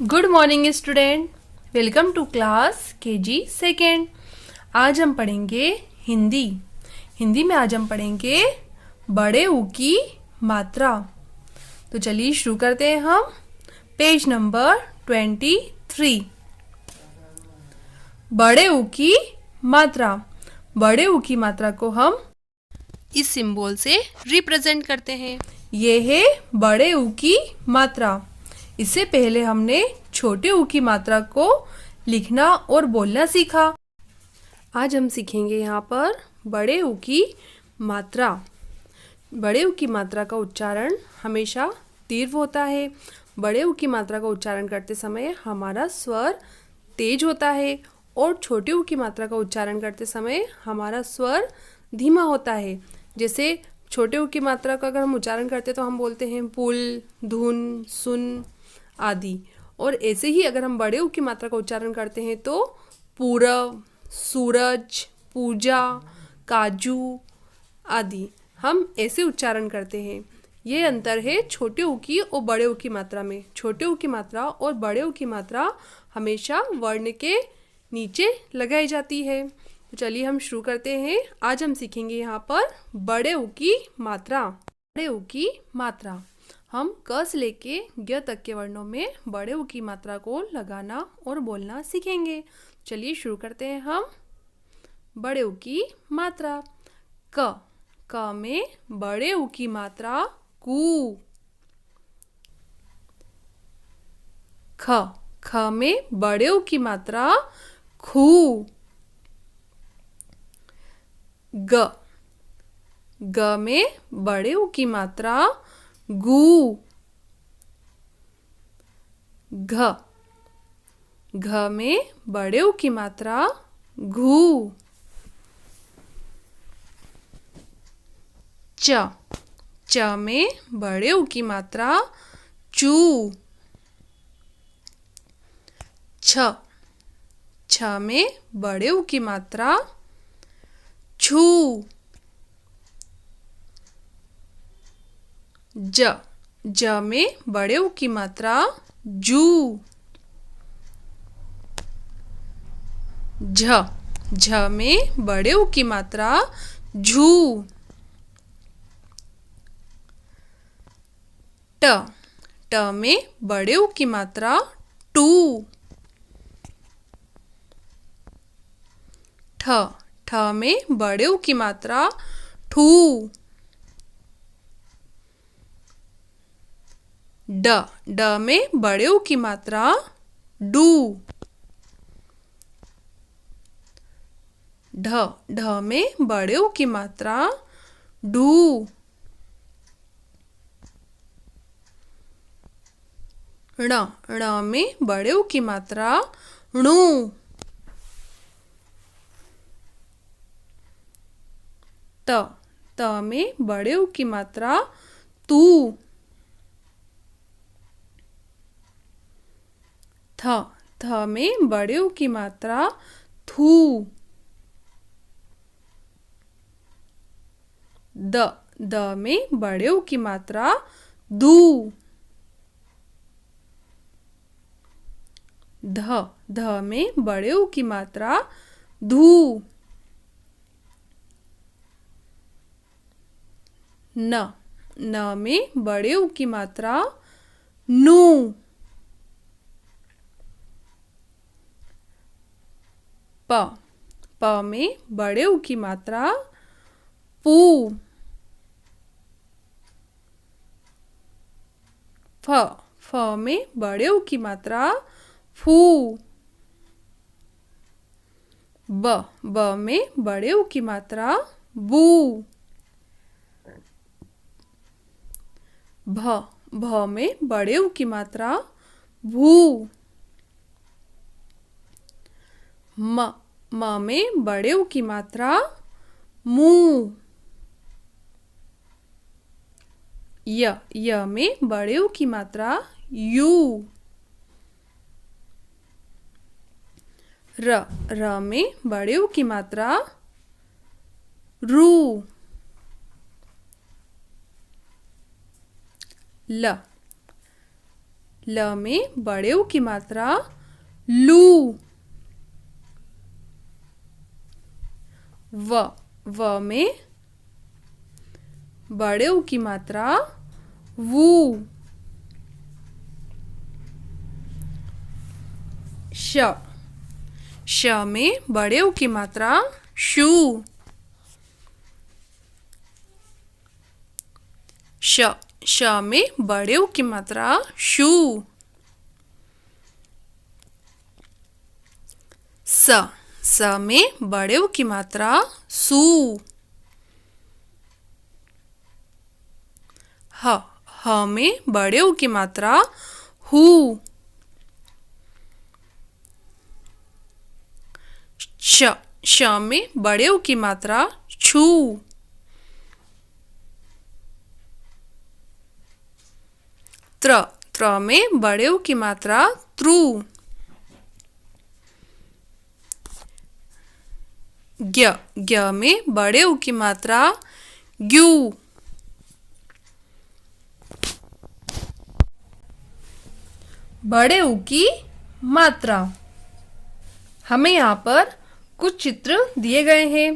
Good morning student, welcome to class KG second. आज हम पढ़ेंगे हिंदी। हिंदी में आज हम पढ़ेंगे बड़े ऊ की मात्रा। तो चलिए शुरू करते हैं हम। Page number 23। बड़े ऊ की मात्रा। बड़े ऊ की मात्रा को हम इस सिंबल से रिप्रेजेंट करते हैं। ये है बड़े ऊ की मात्रा। इससे पहले हमने छोटे ऊ की मात्रा को लिखना और बोलना सीखा। आज हम सीखेंगे यहाँ पर बड़े ऊ की मात्रा। बड़े ऊ की मात्रा का उच्चारण हमेशा तीव्र होता है। बड़े ऊ की मात्रा का उच्चारण करते समय हमारा स्वर तेज होता है और छोटे ऊ की मात्रा का उच्चारण करते समय हमारा स्वर धीमा होता है। जैसे छोटे ऊ की मात्रा का अगर हम उच्चारण करते हैं तो हम बोलते हैं पुल, धुन, सुन आदि। और ऐसे ही अगर हम बड़े ऊ की मात्रा का उच्चारण करते हैं तो पूरब, सूरज, पूजा, काजू आदि हम ऐसे उच्चारण करते हैं। ये अंतर है छोटे ऊ की और बड़े ऊ की मात्रा में। छोटे ऊ की मात्रा और बड़े ऊ की मात्रा हमेशा वर्ण के नीचे लगाई जाती है। तो चलिए हम शुरू करते हैं। आज हम सीखेंगे यहाँ पर बड़े ऊ की मात्रा। बड़े ऊ की मात्रा हम क से लेके ग तक के वर्णों में बड़े ऊ की मात्रा को लगाना और बोलना सीखेंगे। चलिए शुरू करते हैं हम। बड़े ऊ की मात्रा। क में बड़े ऊ की मात्रा कू। ख में बड़े ऊ की मात्रा खू। ग में बड़े ऊ की मात्रा गू। घ में बड़े ऊ की मात्रा घू। च में बड़े ऊ की मात्रा चू। छ में बड़े ऊ की मात्रा छू। ज में बड़े ऊ की मात्रा जू। झ में बड़े ऊ की मात्रा झू। ट में बड़े ऊ की मात्रा टू। ठ में बड़े ऊ की मात्रा ठू। ड में बड़े ऊ की मात्रा डू। ढ में बड़े ऊ की मात्रा ढू। ण में बड़े ऊ की मात्रा णू। त में बड़े ऊ की मात्रा तू। थ में बड़े ऊ की मात्रा थू। द में बड़े ऊ की मात्रा दू। ध में बड़े ऊ की मात्रा धू। न में बड़े ऊ की मात्रा नू। प में बड़े ऊ की मात्रा पू। फ में बड़े ऊ की मात्रा फू। ब में बड़े ऊ की मात्रा बू। भ में बड़े ऊ की मात्रा भू। म में बड़े ऊ की मात्रा मू। य में बड़े ऊ की मात्रा यू। र में बड़े ऊ की मात्रा रू। ल में बड़े ऊ की मात्रा लू। व में बड़े ऊ की मात्रा वू। श में बड़े ऊ की मात्रा शू। श में बड़े ऊ की मात्रा शू। स में बड़े ऊ की मात्रा सू। ह में बड़े ऊ की मात्रा हू। श में बड़े ऊ की मात्रा छू। त्र में बड़े ऊ की मात्रा त्रु। ज्ञ में बड़े ऊ की मात्रा ग्यू। बड़े ऊ की मात्रा। हमें यहाँ पर कुछ चित्र दिए गए हैं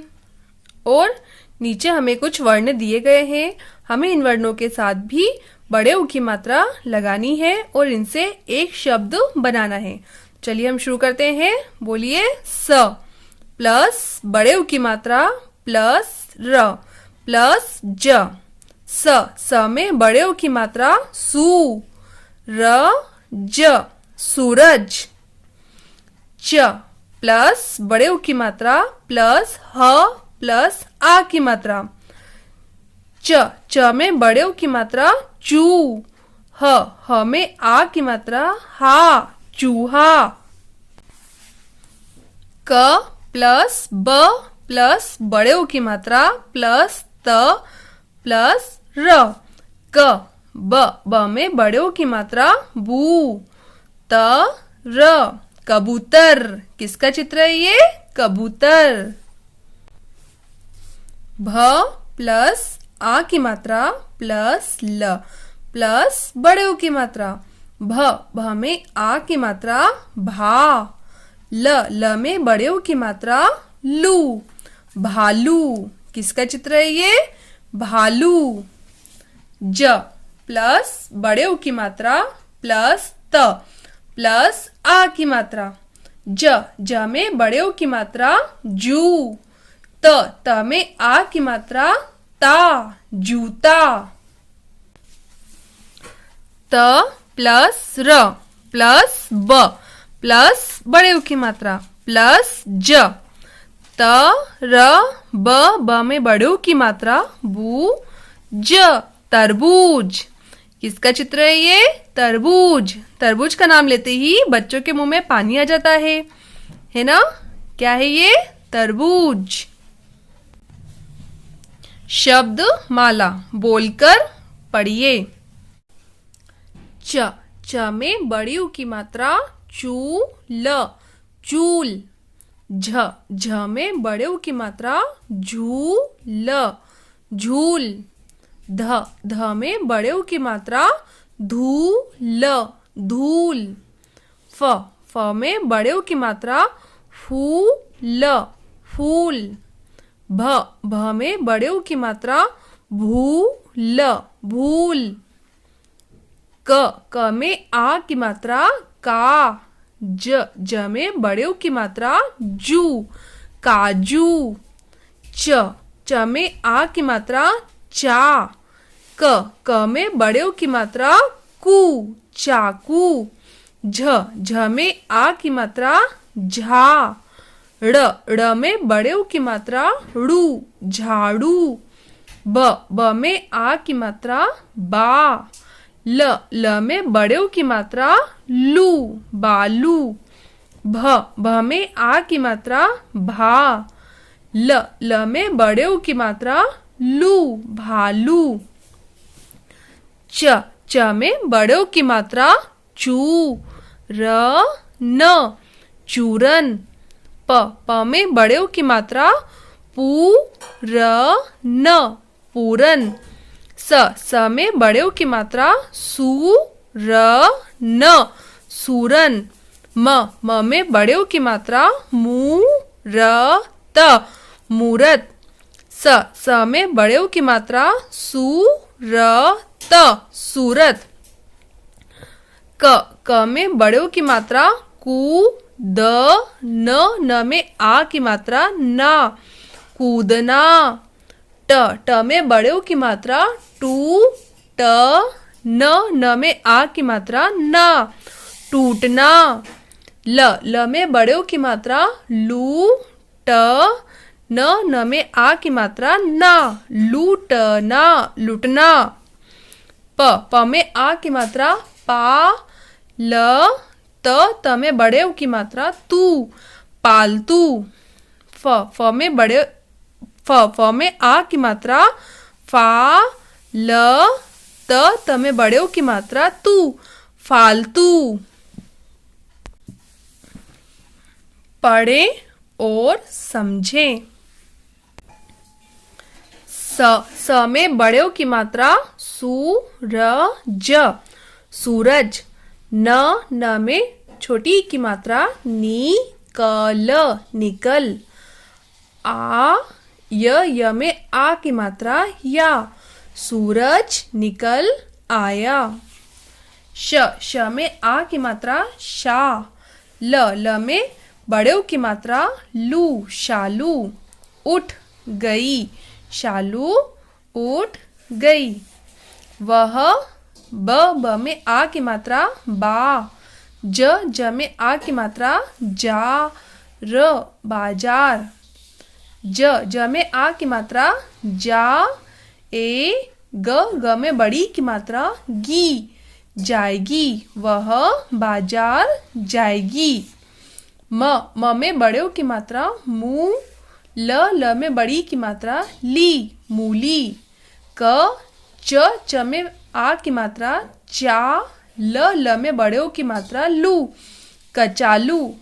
और नीचे हमें कुछ वर्ण दिए गए हैं। हमें इन वर्णों के साथ भी बड़े ऊ की मात्रा लगानी है और इनसे एक शब्द बनाना है। चलिए हम शुरू करते हैं। बोलिए स प्लस बड़े ऊ की मात्रा प्लस र प्लस ज। स में बड़े ऊ की मात्रा सू। र ज सूरज। च प्लस बड़े ऊ की मात्रा प्लस ह प्लस आ की मात्रा। च में बड़े ऊ की मात्रा चू। ह में आ की मात्रा हा चूहा। क प्लस ब प्लस बड़े ऊ की मात्रा प्लस त प्लस र। क ब में बड़े ऊ की मात्रा बू। त र कबूतर। किसका चित्र है ये? कबूतर। भ प्लस आ की मात्रा प्लस ल प्लस बड़े ऊ की मात्रा। भ में आ की मात्रा भा। ल में बड़े ऊ की मात्रा लू। भालू। किसका चित्र है ये? भालू। ज प्लस बड़े ऊ की मात्रा प्लस त प्लस आ की मात्रा। ज में बड़े ऊ की मात्रा जू। त में आ की मात्रा ता जूता। त प्लस र प्लस ब प्लस बड़े ऊ की मात्रा प्लस ज। त र ब में बड़े ऊ की मात्रा बू। ज तरबूज। किसका चित्र है ये? तरबूज। तरबूज का नाम लेते ही बच्चों के मुंह में पानी आ जाता है ना? क्या है ये? तरबूज। शब्द माला बोलकर पढ़िए। च में बड़ी ऊ की मात्रा चूल चूल। झ में बड़े ऊ की मात्रा झूल झूल। ध में बड़े ऊ की मात्रा धूल धूल। फ में बड़े ऊ की मात्रा फूल फूल। भ में बड़े ऊ की मात्रा भूल भूल। क में आ की मात्रा का। ज में बड़े ऊ की मात्रा जू काजू। च में आ की मात्रा चा। क में बड़े ऊ की मात्रा कू चाकू। झ में आ की मात्रा झा। ड़ में बड़े ऊ की मात्रा ड़ू झाड़ू। ब में आ की मात्रा बा। ल में बड़े ऊ की मात्रा लू बालू। भ में आ की मात्रा भा। ल में बड़े ऊ की मात्रा लू भालू। च में बड़े ऊ की मात्रा चू र न चूरन। प में बड़े ऊ की मात्रा पू र न पूरन। स में बड़े ऊ की मात्रा सू र न सूरन। म में बड़े उ की मात्रा मू र त मूरत। स में बड़े उ की मात्रा सू र त सूरत। क में बड़े उ की मात्रा कू द न में आ की मात्रा ना कूदना। ट में बड़े उ की मात्रा टू ट न में आ की मात्रा ना टूटना। ल में बड़े उ की मात्रा लू ट न में आ की मात्रा ना लूटना लुटना। प में आ की मात्रा पा ल त में बड़े उ की मात्रा तू पालतू। फ में आ की मात्रा फा ल त में बड़े उ की मात्रा तू फालतू। पढ़ें और समझें। स में बड़े उ की मात्रा सू र ज सूरज। न में छोटी की मात्रा नी क ल निकल। य में आ की मात्रा या सूरज निकल आया। श में आ की मात्रा शा। ल में बड़े उ की मात्रा लू शालू। उठ गई शालू उठ गई। वह ब में आ की मात्रा बा। ज में आ की मात्रा जा र बाजार। ज में आ की मात्रा जा। ग में बड़ी की मात्रा गी जाएगी। वह बाजार जाएगी। म में बड़े उ की मात्रा मू। ल में बड़ी की मात्रा ली मूली। च में आ की मात्रा चा। ल में बड़े उ की मात्रा लू कचालू।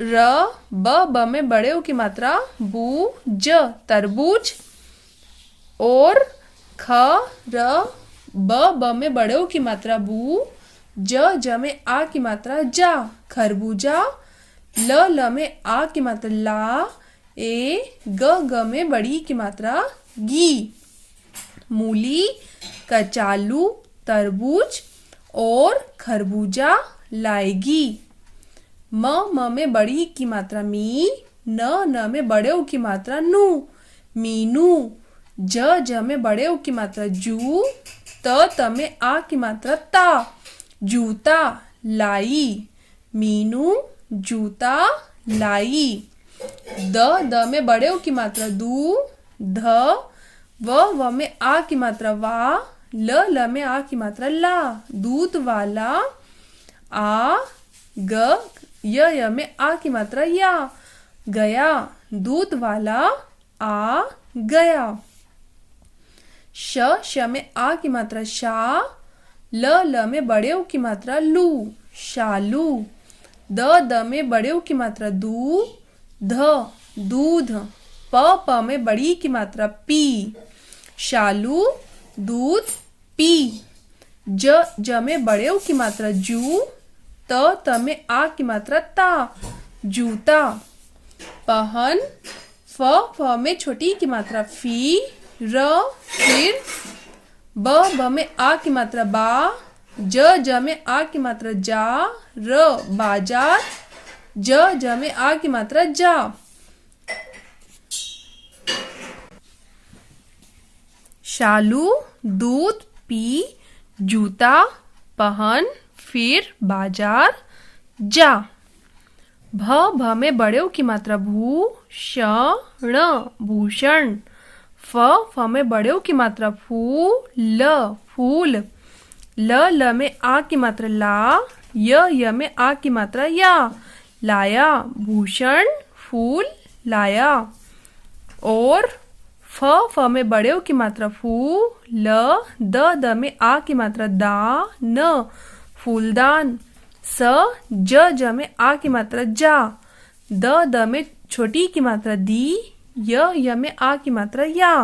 र ब में बड़े उ की मात्रा बू ज तरबूज। और र ब में बड़े उ की मात्रा बू ज में आ की मात्रा जा खरबूजा। ल में आ की मात्रा ला। ग में बड़ी की मात्रा गी मूली कचालू तरबूज और खरबूजा लाएगी। म में बड़ी की मात्रा मी। न में बड़े उ की मात्रा नू मीनू। ज में बड़े उ की मात्रा जू। त में आ की मात्रा ता जूता लाई मीनू जूता लाई। द में बड़े उ की मात्रा दू ध। व में आ की मात्रा वा। ल में आ की मात्रा ला दूध वाला। य में आ की मात्रा या गया दूध वाला आ गया। श में आ की मात्रा शा। ल में बड़े उ की मात्रा लू शालू। द में बड़े उ की मात्रा दू ध दूध। प में बड़ी की मात्रा पी शालू दूध पी। ज में बड़े उ की मात्रा जू। त में आ की मात्रा ता जूता। पहन। फ में छोटी की मात्रा फी र फिर। ब में आ की मात्रा बा। ज में आ की मात्रा जा र बाजार। ज में आ की मात्रा जा। शालू दूध पी जूता पहन फिर बाजार जा। भ में बड़े उ की मात्रा भू षण भूषण। फ में बड़े उ की मात्रा फू ल फूल। ल में आ की मात्रा ला। य में आ की मात्रा या लाया भूषण फूल लाया। और फ में बड़े उ की मात्रा फू ल। द में आ की मात्रा दा न फूलदान। ज में आ की मात्रा जा। द में छोटी की मात्रा दी। य में आ की मात्रा या।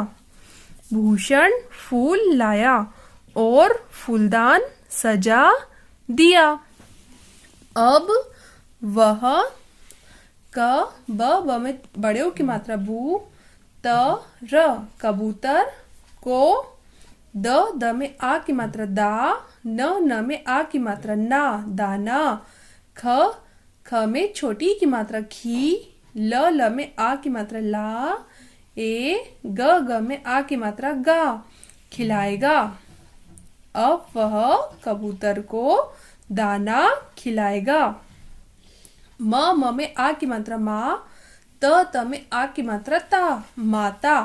भूषण फूल लाया और फूलदान सजा दिया। अब वह ब में बड़े ऊ की मात्रा बू, त र कबूतर को, द में आ की मात्रा दा, न में आ की मात्रा ना दाना, ख में छोटी की मात्रा खी, ल में आ की मात्रा ला, ग में आ की मात्रा गा खिलाएगा। अब वह कबूतर को दाना खिलाएगा। म में आ की मात्रा माँ, त में आ की मात्रा ता माता,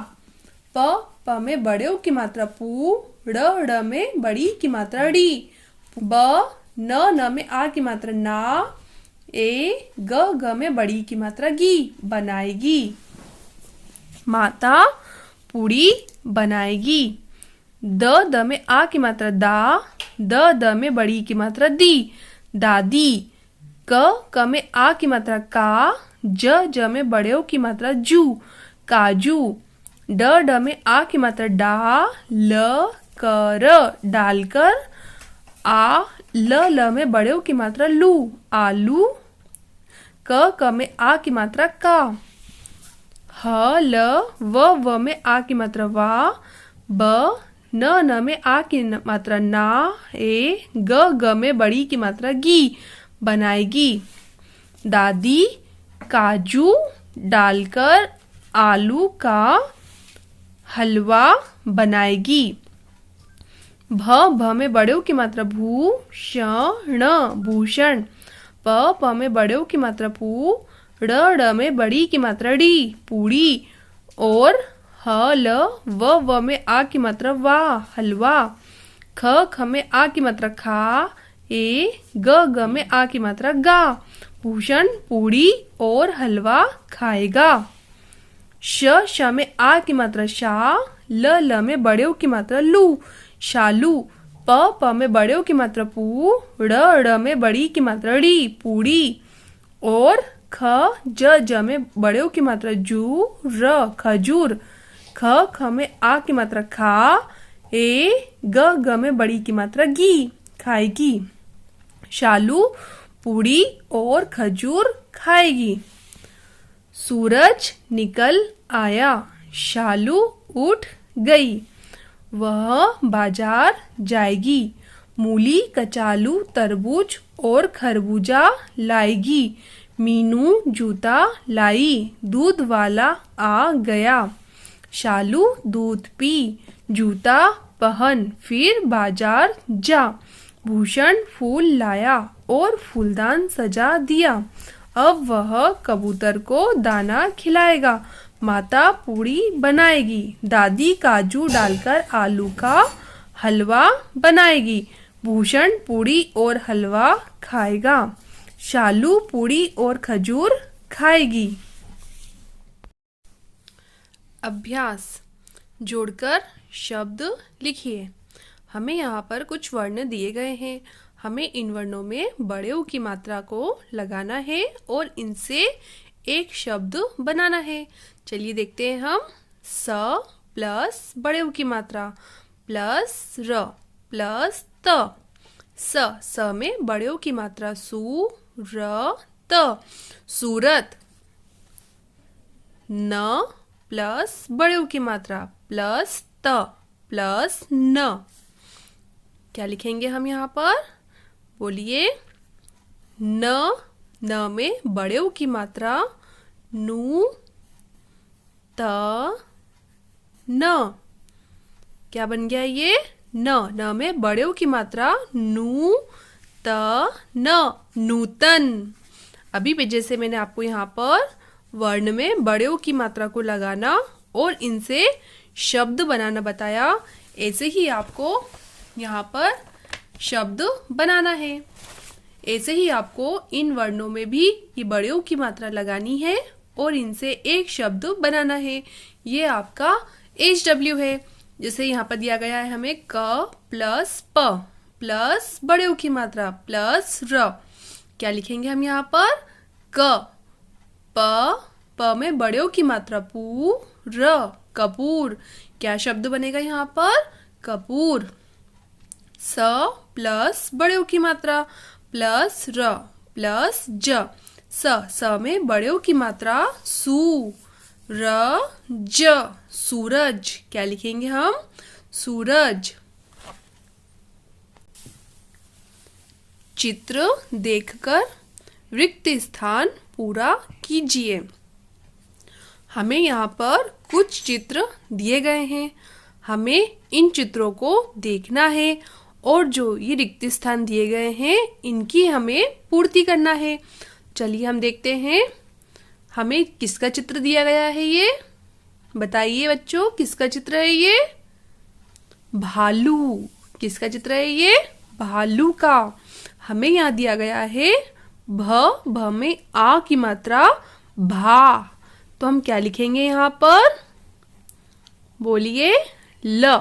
प में बड़े ऊ की मात्रा पू, ड़ में बड़ी की मात्रा डी, ब न में आ की मात्रा ना, ग में बड़ी की मात्रा गी बनाएगी। माता पूड़ी बनाएगी। द में आ की मात्रा दा, द में बड़ी की मात्रा दी दादी, क में आ की मात्रा का, ज में बड़े ऊ की मात्रा जू काजू, ड में आ की मात्रा डा, ल कर डालकर, ल में बड़े ऊ की मात्रा लू आलू, क में आ की मात्रा का, ह ल व में आ की मात्रा वा, ब न में आ की मात्रा ना, ग में बड़ी की मात्रा गी बनाएगी। दादी काजू डालकर आलू का हलवा बनाएगी। भ में बड़े ऊ की मात्रा भू, ण भूषण, प में बड़े ऊ की मात्रा पू, ड़ में बड़ी की मात्रा डी पूड़ी, और ह ल व में आ की मात्रा वा हलवा, ख में आ की मात्रा खा, ग में आ की मात्रा गा भूषण पूड़ी और हलवा खाएगा। श में आ की मात्रा शा, ल में बड़े ऊ की मात्रा लू शालू, प में बड़े ऊ की मात्रा पू, ड़ में बड़ी की मात्रा डी पूड़ी, और ख ज में बड़े ऊ की मात्रा जू र खजूर, ख में आ की मात्रा खा, ग में बड़ी की मात्रा गी खाएगी। शालू पूड़ी और खजूर खाएगी। सूरज निकल आया, शालू उठ गई, वह बाजार जाएगी, मूली कचालू तरबूज और खरबूजा लाएगी, मीनू जूता लाई, दूध वाला आ गया, शालू दूध पी, जूता पहन, फिर बाजार जा, भूषण फूल लाया और फूलदान सजा दिया। अब वह कबूतर को दाना खिलाएगा। माता पूड़ी बनाएगी। दादी काजू डालकर आलू का हलवा बनाएगी। भूषण पूड़ी और हलवा खाएगा। शालू पूड़ी और खजूर खाएगी। अभ्यास, जोड़कर शब्द लिखिए। हमें यहाँ पर कुछ वर्ण दिए गए हैं। हमें इन वर्णों में बड़े ऊ की मात्रा को लगाना है और इनसे एक शब्द बनाना है। चलिए देखते हैं हम। स प्लस बड़े ऊ की मात्रा प्लस र प्लस त। स में बड़े ऊ की मात्रा सू र त सूरत। न प्लस बड़े ऊ की मात्रा प्लस त प्लस न। क्या लिखेंगे हम यहाँ पर? बोलिए। न में बड़े ऊ की मात्रा नू त न। क्या बन गया ये? न में बड़े ऊ की मात्रा नू त न, नूतन। अभी भी जैसे मैंने आपको यहाँ पर वर्ण में बड़े ऊ की मात्रा को लगाना और इनसे शब्द बनाना बताया, ऐसे ही आपको यहाँ पर शब्द बनाना है। ऐसे ही आपको इन वर्णों में भी ये बड़े ऊ की मात्रा लगानी है और इनसे एक शब्द बनाना है। ये आपका HW है। जैसे यहाँ पर दिया गया है हमें क प्लस प प्लस बड़े ऊ की मात्रा प्लस र। क्या लिखेंगे हम यहाँ पर? क प में बड़े ऊ की मात्रा पू र कपूर। क्या शब्द बनेगा यहाँ पर? कपूर। स प्लस बड़े ऊ की मात्रा प्लस र प्लस ज, स में बड़े ऊ की मात्रा सू, र ज सूरज। क्या लिखेंगे हम? सूरज। चित्र देखकर रिक्त स्थान पूरा कीजिए। हमें यहाँ पर कुछ चित्र दिए गए हैं, हमें इन चित्रों को देखना है और जो ये रिक्त स्थान दिए गए हैं इनकी हमें पूर्ति करना है। चलिए हम देखते हैं हमें किसका चित्र दिया गया है। ये बताइए बच्चों, किसका चित्र है ये? भालू। किसका चित्र है ये? भालू का। हमें यहाँ दिया गया है भ में आ की मात्रा भा, तो हम क्या लिखेंगे यहाँ पर? बोलिए। ल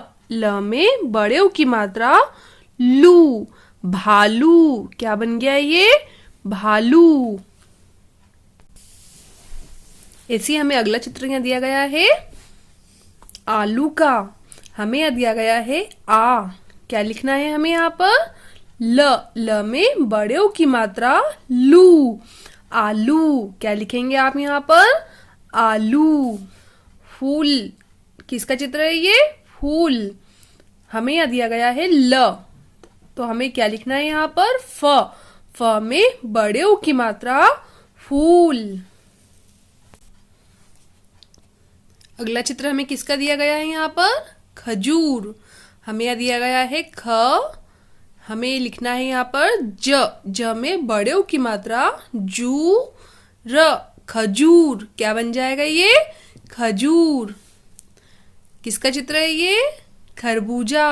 में बड़े ऊ की मात्रा लू, भालू। क्या बन गया ये? भालू। ऐसे हमें अगला चित्र यहाँ दिया गया है आलू का। हमें यहाँ दिया गया है आ। क्या लिखना है हमें यहाँ पर? ल में बड़े ऊ की मात्रा लू, आलू। क्या लिखेंगे आप यहाँ पर? आलू। फूल। किसका चित्र है ये? फूल। हमें यहाँ दिया गया है ल, तो हमें क्या लिखना है यहाँ पर? फ में बड़े ऊ की मात्रा फूल। अगला चित्र हमें किसका दिया गया है यहाँ पर? खजूर। हमें यहाँ दिया गया है ख, हमें लिखना है यहाँ पर ज में बड़े ऊ की मात्रा जू, र, खजूर। क्या बन जाएगा ये? खजूर। किसका चित्र है ये? खरबूजा।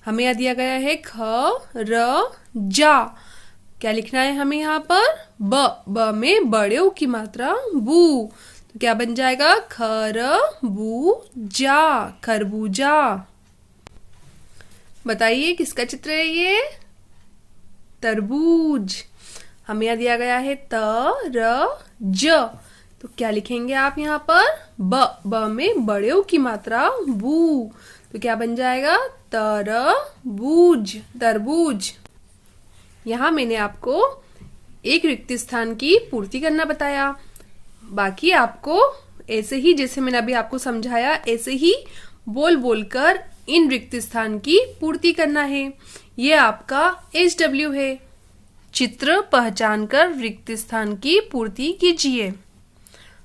हमें यहाँ दिया गया है ख, र, जा। क्या लिखना है हमें यहाँ पर? ब में बड़े ऊ की मात्रा बू, तो क्या बन जाएगा? खरबूजा, खरबूजा। बताइए किसका चित्र है ये? तरबूज। हमें यहाँ दिया गया है त, र, ज, तो क्या लिखेंगे आप यहाँ पर? ब में बड़े ऊ की मात्रा बू, तो क्या बन जाएगा? तरबूज, तरबूज। यहाँ मैंने आपको एक रिक्त स्थान की पूर्ति करना बताया। बाकी आपको ऐसे ही, जैसे मैंने अभी आपको समझाया, ऐसे ही बोल बोलकर इन रिक्त स्थान की पूर्ति करना है। ये आपका HW है। चित्र पहचानकर रिक्त स्थान की पूर्ति कीजिए।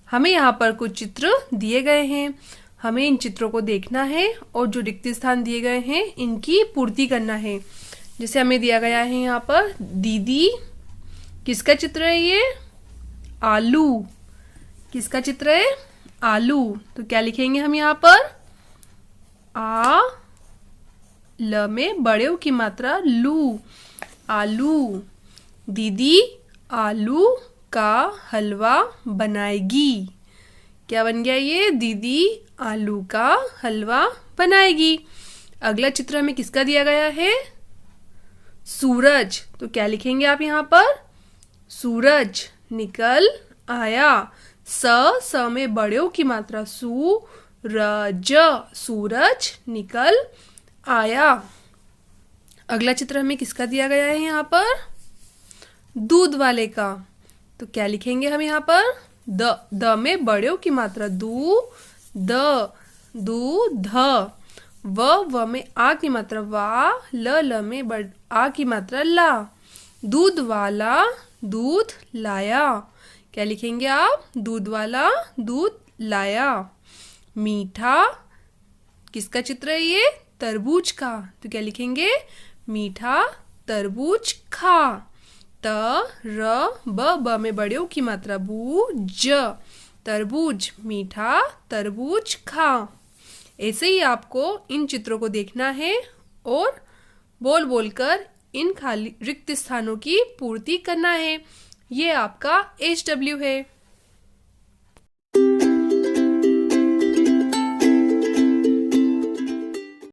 हमें यहाँ पर कुछ चित्र दिए गए हैं, हमें इन चित्रों को देखना है और जो रिक्त स्थान दिए गए हैं इनकी पूर्ति करना है। जैसे हमें दिया गया है यहाँ पर दीदी। किसका चित्र है ये? आलू। किसका चित्र है? आलू। तो क्या लिखेंगे हम यहाँ पर? आ, ल में बड़े ऊ की मात्रा लू, आलू। दीदी आलू का हलवा बनाएगी। क्या बन गया ये? दीदी आलू का हलवा बनाएगी। अगला चित्र हमें किसका दिया गया है? सूरज। तो क्या लिखेंगे आप यहाँ पर? सूरज निकल आया। स में बड़े ऊ की मात्रा सू, र, ज, सूरज निकल आया। अगला चित्र हमें किसका दिया गया है यहाँ पर? दूध वाले का। तो क्या लिखेंगे हम यहाँ पर? द में बड़े ऊ की मात्रा दू, द, दूध। व में आ की मात्रा वा, ल में आ की मात्रा ला। दूध वाला दूध लाया। क्या लिखेंगे आप? दूध वाला दूध लाया। मीठा। किसका चित्र है ये? तरबूज का। तो क्या लिखेंगे? मीठा तरबूज खा। त, र, ब में बड़े ऊ की मात्रा बू, ज, तरबूज, मीठा तरबूज खा। ऐसे ही आपको इन चित्रों को देखना है और बोल बोलकर इन खाली रिक्त स्थानों की पूर्ति करना है। ये आपका HW है।